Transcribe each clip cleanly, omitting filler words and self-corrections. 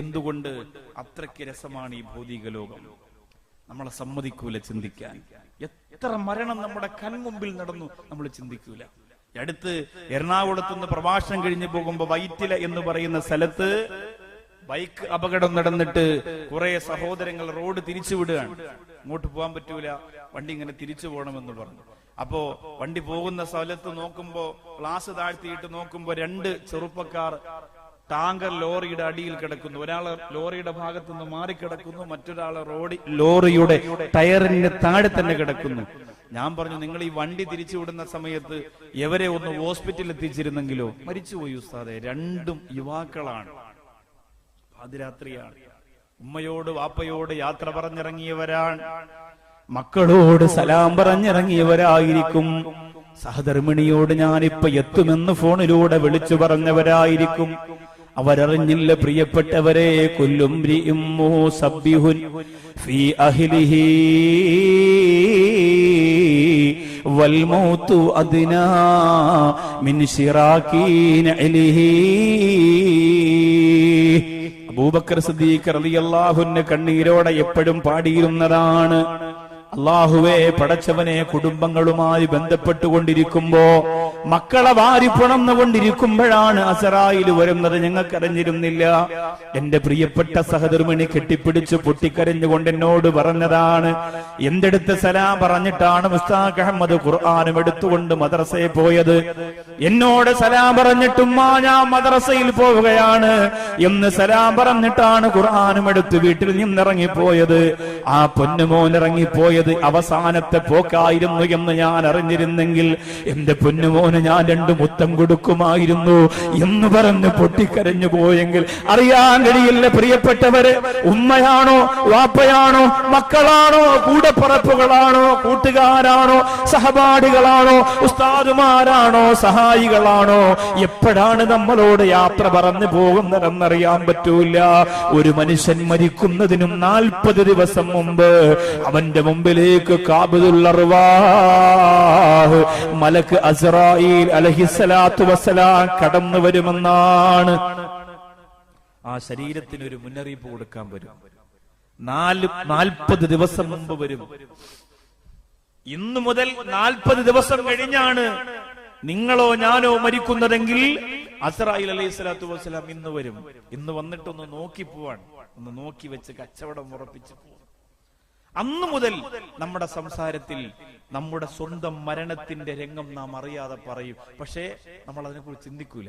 എന്തുകൊണ്ട്? അത്രയ്ക്ക് രസമാണ് ഈ ഭൗതിക ലോകം. നമ്മളെ സമ്മതിക്കൂല ചിന്തിക്കാൻ. എത്ര മരണം നമ്മുടെ കൺമുമ്പിൽ നടന്നു, നമ്മൾ ചിന്തിക്കൂല. അടുത്ത് എറണാകുളത്തുനിന്ന് പ്രഭാഷണം കഴിഞ്ഞു പോകുമ്പോ വൈറ്റില എന്ന് പറയുന്ന സ്ഥലത്ത് ബൈക്ക് അപകടം നടന്നിട്ട് കുറെ സഹോദരങ്ങൾ റോഡ് തിരിച്ചുവിടുകയാണ്. ഇങ്ങോട്ട് പോകാൻ പറ്റൂല, വണ്ടി ഇങ്ങനെ തിരിച്ചു പോകണമെന്ന് പറഞ്ഞു. അപ്പോ വണ്ടി പോകുന്ന സ്ഥലത്ത് നോക്കുമ്പോ, ഗ്ലാസ് താഴ്ത്തിയിട്ട് നോക്കുമ്പോ 2 ചെറുപ്പക്കാർ ടാങ്കർ ലോറിയുടെ അടിയിൽ കിടക്കുന്നു. ഒരാള് ലോറിയുടെ ഭാഗത്തു നിന്ന് മാറിക്കിടക്കുന്നു, മറ്റൊരാള് ലോറിയുടെ ടയറിന്റെ താഴെ തന്നെ കിടക്കുന്നു. ഞാൻ പറഞ്ഞു, നിങ്ങൾ ഈ വണ്ടി തിരിച്ചുവിടുന്ന സമയത്ത് എവരെ ഒന്ന് ഹോസ്പിറ്റലിൽ എത്തിച്ചിരുന്നെങ്കിലോ? മരിച്ചുപോയി ഉസ്താദെ. 2 യുവാക്കളാണ്, പാതിരാത്രിയാണ്. ഉമ്മയോട് വാപ്പയോട് യാത്ര പറഞ്ഞിറങ്ങിയവരാണ്, മക്കളോട് സലാം പറഞ്ഞിറങ്ങിയവരായിരിക്കും. സഹധർമ്മിണിയോട് ഞാനിപ്പോ എത്തുമെന്ന് ഫോണിലൂടെ വിളിച്ചു പറഞ്ഞവരായിരിക്കും. അവരറിഞ്ഞില്ല പ്രിയപ്പെട്ടവരെ, കുല്ലും മ്രിഇം മുസബ്ബിഹുൻ ഫീ അഹ്ലിഹി വൽ മൗതു അദ്നാ മിൻ ശിറാകി നഅലിഹി. അബൂബക്കർ സിദ്ദീഖ് റളിയല്ലാഹു അൻഹു കണ്ണീരോടെ എപ്പോഴും പാടിയിരുന്നതാണ്, അല്ലാഹുവേ പടച്ചവനെ, കുടുംബങ്ങളുമായി ബന്ധപ്പെട്ടുകൊണ്ടിരിക്കുമ്പോ, മക്കളെ വാരി പുണർന്നുകൊണ്ടിരിക്കുമ്പോഴാണ് അസറായിൽ വരുന്നത്. ഞങ്ങൾക്കറിഞ്ഞിരുന്നില്ല. എന്റെ പ്രിയപ്പെട്ട സഹധർമ്മിണി കെട്ടിപ്പിടിച്ച് പൊട്ടിക്കരഞ്ഞുകൊണ്ട് എന്നോട് പറഞ്ഞതാണ്, എന്തെടുത്ത് സലാം പറഞ്ഞിട്ടാണ് മുസ്താഖ് അഹമ്മദ് ഖുർആനും എടുത്തുകൊണ്ട് മദ്രസയിൽ പോയത്. എന്നോട് സലാം പറഞ്ഞിട്ടും ഞാൻ മദ്രസയിൽ പോവുകയാണ് എന്ന് സലാം പറഞ്ഞിട്ടാണ് ഖുർആനും എടുത്ത് വീട്ടിൽ നിന്നിറങ്ങിപ്പോയത്. ആ പൊന്നുമോൻ ഇറങ്ങിപ്പോയത് അവസാനത്തെ പോക്കായിരുന്നു എന്ന് ഞാൻ അറിഞ്ഞിരുന്നെങ്കിൽ എന്റെ പൊന്നുമോന് ഞാൻ 2 മുത്തം കൊടുക്കുമായിരുന്നു എന്ന് പറഞ്ഞ് പൊട്ടിക്കരഞ്ഞു പോയെങ്കിൽ അറിയാൻ കഴിയില്ല പ്രിയപ്പെട്ടവരെ. ഉമ്മയാണോ, വാപ്പയാണോ, മക്കളാണോ, കൂടപ്പറപ്പുകളാണോ, കൂട്ടുകാരാണോ, സഹപാഠികളാണോ, ഉസ്താദുമാരാണോ, സഹായികളാണോ, എപ്പോഴാണ് നമ്മളോട് യാത്ര പറഞ്ഞു പോകുന്നതെന്നറിയാൻ പറ്റൂല. ഒരു മനുഷ്യൻ മരിക്കുന്നതിനും 40 ദിവസം മുമ്പ് അവന്റെ മുമ്പിലേക്ക് ഖാബിദുൽ അർവാഹ് മലക്ക് അസ്റായീൽ അലൈഹിസ്സലാത്തു വസ്സലാം കടന്നു വരുമെന്നാണ്. ആ ശരീരത്തിന് ഒരു മുന്നറിയിപ്പ് കൊടുക്കാൻ വരും. 40 ദിവസം മുമ്പ് വരും. ഇന്നു മുതൽ 40 ദിവസം കഴിഞ്ഞാണ് നിങ്ങളോ ഞാനോ മരിക്കുന്നതെങ്കിൽ അസ്റായീൽ അലൈഹിസ്സലാത്തു വസ്സലാം ഇന്ന് വരും. ഇന്ന് വന്നിട്ടൊന്ന് നോക്കി പോവാൻ, ഒന്ന് നോക്കി വെച്ച് കച്ചവടം ഉറപ്പിച്ചു പോവാൻ. അന്നു മുതൽ നമ്മുടെ സംസാരത്തിൽ നമ്മുടെ സ്വന്തം മരണത്തിന്റെ രംഗം നാം അറിയാതെ പറയും. പക്ഷേ നമ്മൾ അതിനെക്കുറിച്ച് ചിന്തിക്കൂല.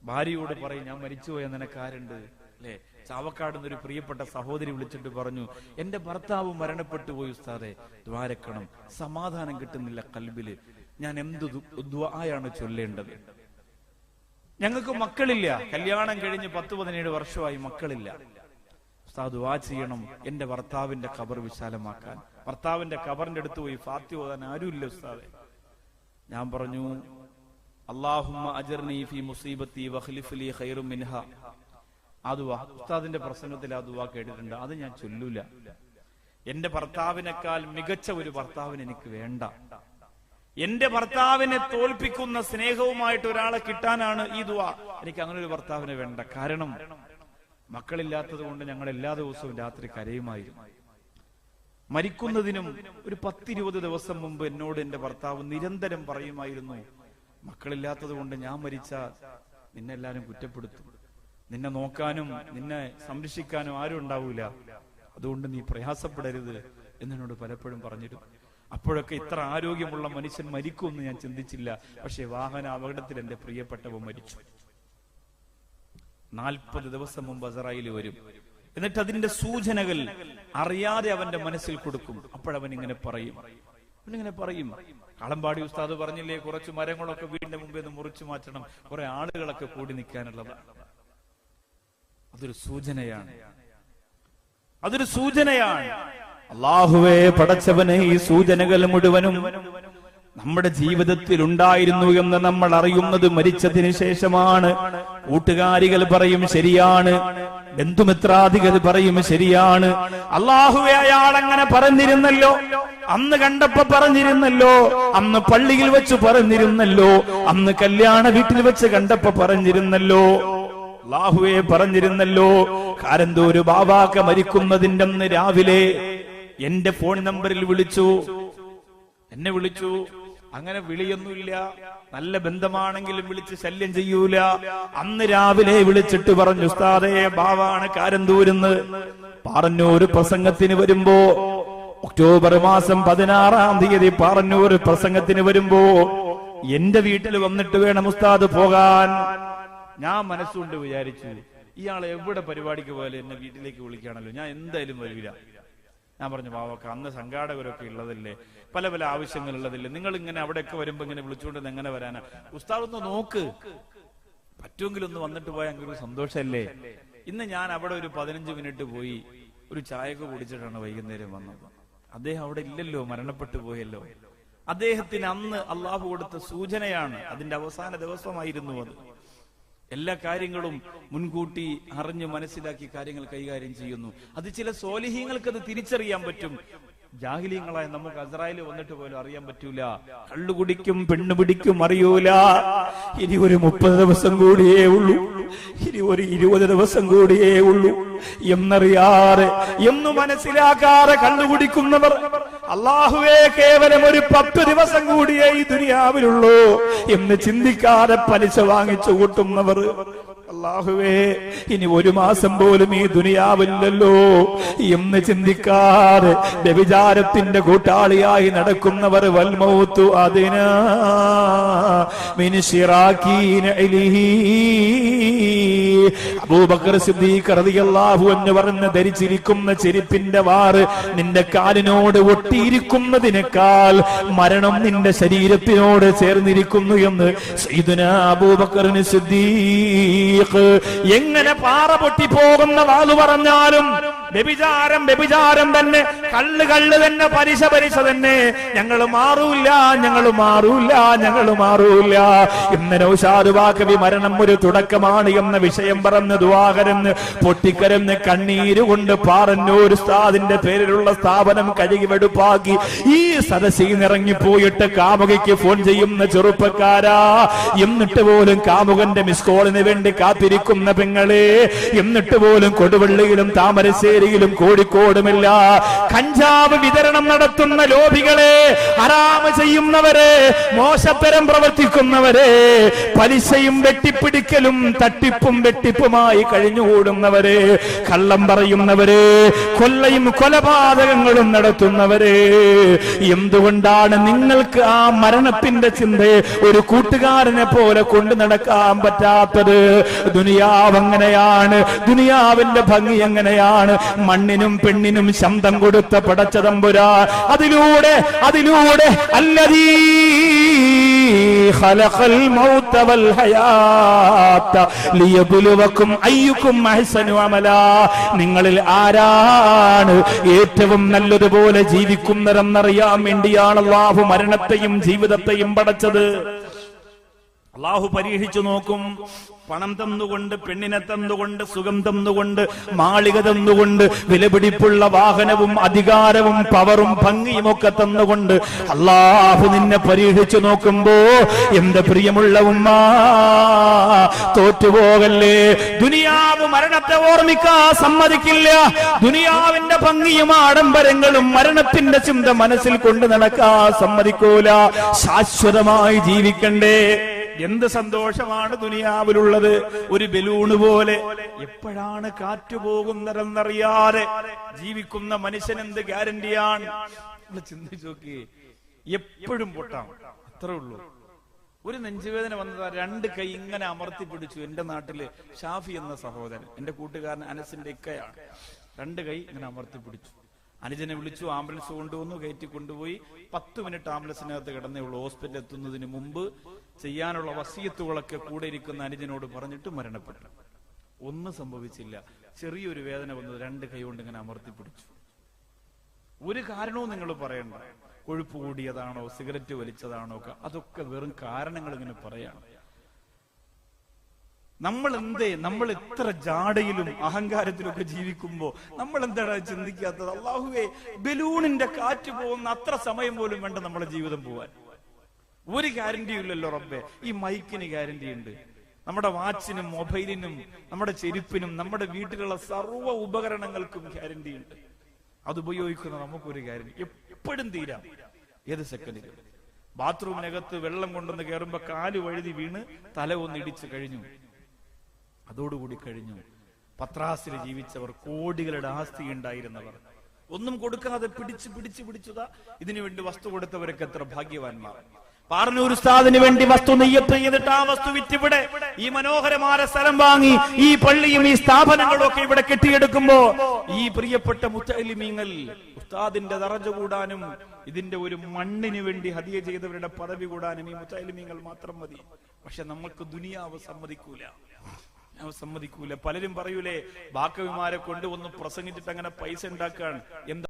ഭാര്യയോട് പറയും, ഞാൻ മരിച്ചുപോയ നിനക്കാരുണ്ട് അല്ലെ? ചാവക്കാട് ഒരു പ്രിയപ്പെട്ട സഹോദരി വിളിച്ചിട്ട് പറഞ്ഞു, എന്റെ ഭർത്താവ് മരണപ്പെട്ടു പോയി ഉസ്താദെ, ദ്വാരക്കണം, സമാധാനം കിട്ടുന്നില്ല കൽബില്, ഞാൻ എന്ത് ദുആയാണ് ചൊല്ലേണ്ടത്? ഞങ്ങൾക്ക് മക്കളില്ല, കല്യാണം കഴിഞ്ഞ് 10-17 വർഷമായി, മക്കളില്ല. ഉസ്താദ് ദുആ ചെയ്യണം എന്റെ ഭർത്താവിന്റെ ഖബർ വിശാലമാക്കാൻ. ഭർത്താവിന്റെ ഖബറിന്റെ അടുത്ത് പോയി ഫാത്തിഹ ഓതാൻ ആരുമില്ല ഉസ്താദെ. ഞാൻ പറഞ്ഞു, അല്ലാഹുമ്മ അജ്ർനി ഫീ മുസീബത്തി വഖ്ലിഫ് ലീ ഖൈറും മിൻഹാ. ആ ദുആ ഉസ്താദിന്റെ പ്രസംഗത്തിൽ ആ ദുആ കേട്ടിട്ടുണ്ട്. അത് ഞാൻ ചൊല്ലൂല. എന്റെ ഭർത്താവിനേക്കാൾ മികച്ച ഒരു ഭർത്താവിന് എനിക്ക് വേണ്ട. എന്റെ ഭർത്താവിനെ തോൽപ്പിക്കുന്ന സ്നേഹവുമായിട്ട് ഒരാളെ കിട്ടാനാണ് ഈ ദുആ. എനിക്ക് അങ്ങനെ ഒരു ഭർത്താവിനെ വേണ്ട. കാരണം മക്കളില്ലാത്തത് കൊണ്ട് ഞങ്ങൾ എല്ലാ ദിവസവും രാത്രി കരയുമായിരുന്നു. മരിക്കുന്നതിനും ഒരു 10-20 ദിവസം മുമ്പ് എന്നോട് എന്റെ ഭർത്താവ് നിരന്തരം പറയുമായിരുന്നു, മക്കളില്ലാത്തത് കൊണ്ട് ഞാൻ മരിച്ചാൽ നിന്നെ എല്ലാരും കുറ്റപ്പെടുത്തും, നിന്നെ നോക്കാനും നിന്നെ സംരക്ഷിക്കാനും ആരും ഉണ്ടാവൂല, അതുകൊണ്ട് നീ പ്രയാസപ്പെടരുത് എന്നോട് പലപ്പോഴും പറഞ്ഞിരുന്നു. അപ്പോഴൊക്കെ ഇത്ര ആരോഗ്യമുള്ള മനുഷ്യൻ മരിക്കുമെന്ന് ഞാൻ ചിന്തിച്ചില്ല. പക്ഷെ വാഹന അപകടത്തിൽ എന്റെ പ്രിയപ്പെട്ടവ മരിച്ചു. 40 ദിവസം മുമ്പ് അസ്റായീൽ വരും. എന്നിട്ട് അതിന്റെ സൂചനകൾ അറിയാതെ അവന്റെ മനസ്സിൽ കൊടുക്കും. അപ്പോഴവൻ ഇങ്ങനെ പറയും, കളമ്പാടി ഉസ്താദ് പറഞ്ഞില്ലേ, കുറച്ച് മരങ്ങളൊക്കെ വീടിന്റെ മുമ്പേ നിന്ന് മുറിച്ചു മാറ്റണം, കുറെ ആളുകളൊക്കെ കൂടി നിൽക്കാനുള്ളതാണ്. അതൊരു സൂചനയാണ്. അല്ലാഹുവേ പടച്ചവനെ, ഈ സൂചനകൾ മുഴുവനും നമ്മുടെ ജീവിതത്തിൽ ഉണ്ടായിരുന്നു എന്ന് നമ്മൾ അറിയുന്നത് മരിച്ചതിന് ശേഷമാണ്. കൂട്ടുകാരികൾ പറയും ശരിയാണ്, ബന്ധുമിത്രാദികൾ പറയും ശരിയാണ്. അല്ലാഹുവേ, അയാൾ അങ്ങനെ പറഞ്ഞിരുന്നല്ലോ, അന്ന് കണ്ടപ്പോ പറഞ്ഞിരുന്നല്ലോ, അന്ന് പള്ളിയിൽ വെച്ച് പറഞ്ഞിരുന്നല്ലോ, അന്ന് കല്യാണ വീട്ടിൽ വെച്ച് കണ്ടപ്പോ പറഞ്ഞിരുന്നല്ലോ. അല്ലാഹുവേ പറഞ്ഞിരുന്നല്ലോ, കാരന്തൂര് ബാവാക്ക മരിക്കുന്നതിന്റെ അന്ന് രാവിലെ എന്റെ ഫോൺ നമ്പറിൽ എന്നെ വിളിച്ചു. അങ്ങനെ വിളിയൊന്നുമില്ല, നല്ല ബന്ധമാണെങ്കിലും വിളിച്ച് ശല്യം ചെയ്യൂല. അന്ന് രാവിലെ വിളിച്ചിട്ട് പറഞ്ഞു, ഉസ്താദേ ബാവാണ് കാരന്തൂരെന്ന് പാറന്നൂർ പ്രസംഗത്തിന് വരുമ്പോ, ഒക്ടോബർ മാസം 16-ാം തീയതി പാറന്നൂർ പ്രസംഗത്തിന് വരുമ്പോ എന്റെ വീട്ടിൽ വന്നിട്ട് വേണം ഉസ്താദ് പോകാൻ. ഞാൻ മനസ്സുകൊണ്ട് വിചാരിച്ചു, ഇയാൾ എവിടെ പരിപാടിക്ക് പോയാലും എന്നെ വീട്ടിലേക്ക് വിളിക്കുകയാണല്ലോ, ഞാൻ എന്തായാലും വരില്ല. ഞാൻ പറഞ്ഞു, ബാവക്ക അന്ന് സംഘാടകരൊക്കെ ഉള്ളതല്ലേ, പല പല ആവശ്യങ്ങളുള്ളതല്ലേ, നിങ്ങൾ ഇങ്ങനെ അവിടെയൊക്കെ വരുമ്പോ ഇങ്ങനെ വിളിച്ചുകൊണ്ട് എങ്ങനെ വരാനാ, ഉസ്താദ് ഒന്ന് നോക്ക്, പറ്റുമെങ്കിലും ഒന്ന് വന്നിട്ട് പോയാൽ അങ്ങനെ ഒരു സന്തോഷമല്ലേ. ഇന്ന് ഞാൻ അവിടെ ഒരു 15 മിനിറ്റ് പോയി ഒരു ചായയൊക്കെ കുടിച്ചിട്ടാണ് വൈകുന്നേരം വന്നത്. അദ്ദേഹം അവിടെ ഇല്ലല്ലോ, മരണപ്പെട്ടു പോയല്ലോ. അദ്ദേഹത്തിന് അന്ന് അള്ളാഹു കൊടുത്ത സൂചനയാണ്, അതിന്റെ അവസാന ദിവസമായിരുന്നു അത്. എല്ലാ കാര്യങ്ങളും മുൻകൂട്ടി അറിഞ്ഞ് മനസ്സിലാക്കി കാര്യങ്ങൾ കൈകാര്യം ചെയ്യുന്നു. അത് ചില സ്വാലിഹീങ്ങൾക്ക് അത് തിരിച്ചറിയാൻ പറ്റും. ജാഹിലീങ്ങളായ നമുക്ക് അസ്രായേൽ വന്നിട്ട് പോലും അറിയാൻ പറ്റൂല. കള്ളുകുടിക്കും പെണ്ണുപിടിക്കും അറിയൂല. ഇനി ഒരു 30 ദിവസം കൂടിയേ ഉള്ളൂ, ഇനി ഒരു 20 ദിവസം കൂടിയേ ഉള്ളൂ എന്നറിയാറ്, എന്ന് മനസ്സിലാക്കാതെ കള്ളുകുടിക്കുന്നവർ, അല്ലാഹുവേ കേവലം ഒരു 10 ദിവസം കൂടിയേ ഈ ദുനിയാവിലുള്ളൂ എന്ന് ചിന്തിക്കാതെ പലിശ വാങ്ങിച്ചു കൂട്ടുന്നവർ, അല്ലാഹുവേ ഇനി 1 മാസം പോലും ഈ ദുനിയാവില്ലല്ലോ എന്ന് ചിന്തിക്കാതെ വ്യഭിചാരത്തിന്റെ കൂട്ടാളിയായി നടക്കുന്നവർ, വൽമൗതു അദ്നാ മിൻ ശിറാകീന ഇലൈഹി. അബൂബക്കർ സിദ്ദീഖ് റളിയല്ലാഹു അൻഹു പറഞ്ഞു, ധരിച്ചിരിക്കുന്ന ചെരുപ്പിന്റെ വാറ് നിന്റെ കാലിനോട് ഒട്ടിയിരിക്കുന്നതിനേക്കാൾ മരണം നിന്റെ ശരീരത്തിനോട് ചേർന്നിരിക്കുന്നു എന്ന് സയ്യിദുനാ അബൂബക്കർ സിദ്ദീഖ്. എങ്ങനെ പാറ പൊട്ടിപ്പോകുന്ന വാള് പറഞ്ഞാലും വ്യഭിചാരം തന്നെ, കള്ള് തന്നെ, പലിശ തന്നെ, ഞങ്ങൾ മാറൂല ഇന്ന് നൗഷാദ് വാക്കവി മരണം ഒരു തുടക്കമാണ് എന്ന വിഷയം പറഞ്ഞ് ദുആകരന്ന് പൊട്ടിക്കരന്ന് കണ്ണീരുകൊണ്ട് പാറന്നൂർ ഉസ്താദിന്റെ പേരിലുള്ള സ്ഥാപനം കഴുകി വെടുപ്പാക്കി ഈ സദസ്സിൽ നിറങ്ങിപ്പോയിട്ട് കാമുകയ്ക്ക് ഫോൺ ചെയ്യുന്ന ചെറുപ്പക്കാരാ, എന്നിട്ട് പോലും കാമുകന്റെ മിസ് കോളിന് വേണ്ടി കാത്തിരിക്കുന്ന പെങ്ങളെ, എന്നിട്ട് പോലും കൊടുവള്ളിയിലും താമരശ്ശേരിയിലും കോഴിക്കോടുമില്ല കഞ്ചാവ് വിതരണം നടത്തുന്ന ലോബികളെ, ഹറാമ് ചെയ്യുന്നവരെ, മോശത്തരം പ്രവർത്തിക്കുന്നവരെ, പലിശയും വെട്ടിപ്പിടിക്കലും തട്ടിപ്പും വെട്ടിപ്പുമായി കഴിഞ്ഞുകൂടുന്നവരെ, കള്ളം പറയുന്നവരെ, കൊല്ലയും കൊലപാതകങ്ങളും നടത്തുന്നവരെ, എന്തുകൊണ്ടാണ് നിങ്ങൾക്ക് ആ മരണത്തിന്റെ ചിന്തയെ ഒരു കൂട്ടുകാരനെ പോലെ കൊണ്ടു നടക്കാൻ പറ്റാത്തത്? ദുനിയാവ് അങ്ങനെയാണ്, ദുനിയാവിന്റെ ഭംഗി എങ്ങനെയാണ്. മണ്ണിനും പെണ്ണിനും ശബ്ദം കൊടുത്ത പടച്ചതമ്പുരാൻ അതിലൂടെ അല്ലദീ ഖലഖൽ മൗത വൽ ഹയാത ലിയബ്ലുവകും അയ്യുകും അഹ്സനു അമലാ, നിങ്ങളിൽ ആരാണ് ഏറ്റവും നല്ലതുപോലെ ജീവിക്കുന്നതെന്നറിയാൻ വേണ്ടിയാണ് അല്ലാഹു മരണത്തെയും ജീവിതത്തെയും പടച്ചത്. അല്ലാഹു പരീക്ഷിച്ചു നോക്കും. പണം തന്നുകൊണ്ട്, പെണ്ണിനെ തന്നുകൊണ്ട്, സുഖം തന്നുകൊണ്ട്, മാളിക തന്നുകൊണ്ട്, വിലപിടിപ്പുള്ള വാഹനവും അധികാരവും പവറും ഭംഗിയും ഒക്കെ തന്നുകൊണ്ട് അല്ലാഹു നിന്നെ പരീക്ഷിച്ചു നോക്കുമ്പോ എന്റെ പ്രിയമുള്ള ഉമ്മ തോറ്റുപോകല്ലേ. ദുനിയാവ് മരണത്തെ ഓർമ്മിക്കാൻ സമ്മതിക്കില്ല. ദുനിയാവിന്റെ ഭംഗിയും ആഡംബരങ്ങളും മരണത്തിന്റെ ചിന്ത മനസ്സിൽ കൊണ്ട് നടക്കാൻ സമ്മതിക്കൂല. ശാശ്വതമായി ജീവിക്കണ്ടേ. എന്ത് സന്തോഷമാണ് ദുനിയാവിലുള്ളത്. ഒരു ബലൂണ് പോലെ എപ്പോഴാണ് കാറ്റുപോകുന്നതെന്നറിയാതെ ജീവിക്കുന്ന മനുഷ്യൻ എന്ത് ഗ്യാരണ്ടിയാണ്? ചിന്തിച്ചു നോക്കിയേ, എപ്പോഴും പൊട്ടാം, അത്രേ ഉള്ളൂ. ഒരു നെഞ്ചുവേദന വന്നതാ, 2 കൈ ഇങ്ങനെ അമർത്തി പിടിച്ചു. എന്റെ നാട്ടില് ഷാഫി എന്ന സഹോദരൻ, എന്റെ കൂട്ടുകാരൻ അനസിന്റെ ഇക്കയാണ്, 2 കൈ ഇങ്ങനെ അമർത്തി പിടിച്ചു. അനുജനെ വിളിച്ചു, ആംബുലൻസ് കൊണ്ടുവന്നു, കയറ്റി കൊണ്ടുപോയി. 10 മിനിറ്റ് ആംബുലൻസിനകത്ത് കിടന്നേ ഉള്ളൂ. ഹോസ്പിറ്റലിൽ എത്തുന്നതിന് മുമ്പ് ചെയ്യാനുള്ള വസിയത്തുകളൊക്കെ കൂടെ ഇരിക്കുന്ന അനുജനോട് പറഞ്ഞിട്ട് മരണപ്പെട്ടു. ഒന്നും സംഭവിച്ചില്ല. ചെറിയൊരു വേദന വന്നത്, 2 കൈ കൊണ്ട് ഇങ്ങനെ അമർത്തി പിടിച്ചു. ഒരു കാരണവും നിങ്ങൾ പറയണ്ട. കൊഴുപ്പ് കൂടിയതാണോ, സിഗരറ്റ് വലിച്ചതാണോ, അതൊക്കെ വെറും കാരണങ്ങൾ ഇങ്ങനെ പറയാണ്. നമ്മൾ എത്ര ജാടയിലും അഹങ്കാരത്തിലൊക്കെ ജീവിക്കുമ്പോ നമ്മൾ എന്താണ് ചിന്തിക്കാത്തത്? അല്ലാഹുവേ, ബലൂണിന്റെ കാറ്റ് പോകുന്ന അത്ര സമയം പോലും വേണ്ട നമ്മുടെ ജീവിതം പോവാൻ. ഒരു ഗ്യാരണ്ടിയും ഇല്ലല്ലോ റബ്ബേ. ഈ മൈക്കിന് ഗ്യാരണ്ടി ഉണ്ട്, നമ്മുടെ വാച്ചിനും മൊബൈലിനും നമ്മുടെ ചെരുപ്പിനും നമ്മുടെ വീട്ടിലുള്ള സർവ്വ ഉപകരണങ്ങൾക്കും ഗ്യാരണ്ടി ഉണ്ട്. അത് ഉപയോഗിക്കുന്ന നമുക്കൊരു ഗ്യാരണ്ടി എപ്പോഴും തീരാം, ഏത് സെക്കൻഡിലും. ബാത്റൂമിനകത്ത് വെള്ളം കൊണ്ടുവന്ന് കയറുമ്പോ കാല് വഴുതി വീണ് തല ഒന്ന് ഇടിച്ചു കഴിഞ്ഞു, അതോടുകൂടി കഴിഞ്ഞു. പത്രാസിൽ ജീവിച്ചവർ, കോടികളുടെ ആസ്തി ഉണ്ടായിരുന്നവർ, ഒന്നും കൊടുക്കാതെ പിടിച്ചതാ ഇതിനു വേണ്ടി വസ്തു കൊടുത്തവരൊക്കെ എത്ര ഭാഗ്യവാന്മാർ. പാർന്നൂർ ഉസ്താദിന് വേണ്ടി വസ്തു നെയ്യത്ത് ചെയ്തിട്ട് ആ വസ്തു വിറ്റിവിടെ ഈ മനോഹരമായ സ്ഥലം വാങ്ങി ഈ പള്ളിയും ഈ സ്ഥാപനങ്ങളും ഒക്കെ ഇവിടെ കെട്ടിയെടുക്കുമ്പോ ഈ പ്രിയപ്പെട്ട മുത്തഅല്ലിമീങ്ങൾ ഉസ്താദിന്റെ ദറജ കൂടാനും ഇതിന്റെ ഒരു മണ്ണിന് വേണ്ടി ഹദിയ ചെയ്തവരുടെ പദവി കൂടാനും ഈ മുത്തഅല്ലിമീങ്ങൾ മാത്രം മതി. പക്ഷെ നമുക്ക് ദുനിയാവ് സമ്മതിക്കൂല. പലരും പറയൂലേ, ബാക്കവിമാരെ കൊണ്ട് ഒന്ന് പ്രസംഗിച്ചിട്ട് അങ്ങനെ പൈസ ഉണ്ടാക്കാൻ. എന്താ